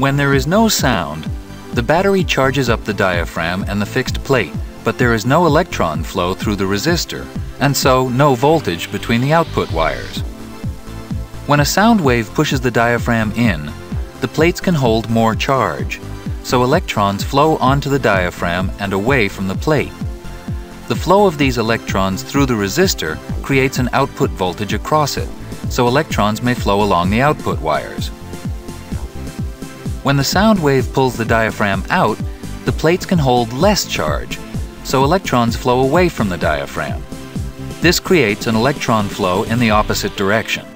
When there is no sound, the battery charges up the diaphragm and the fixed plate, but there is no electron flow through the resistor, and so no voltage between the output wires. When a sound wave pushes the diaphragm in, the plates can hold more charge, so electrons flow onto the diaphragm and away from the plate. The flow of these electrons through the resistor creates an output voltage across it, so electrons may flow along the output wires. When the sound wave pulls the diaphragm out, the plates can hold less charge, so electrons flow away from the diaphragm. This creates an electron flow in the opposite direction.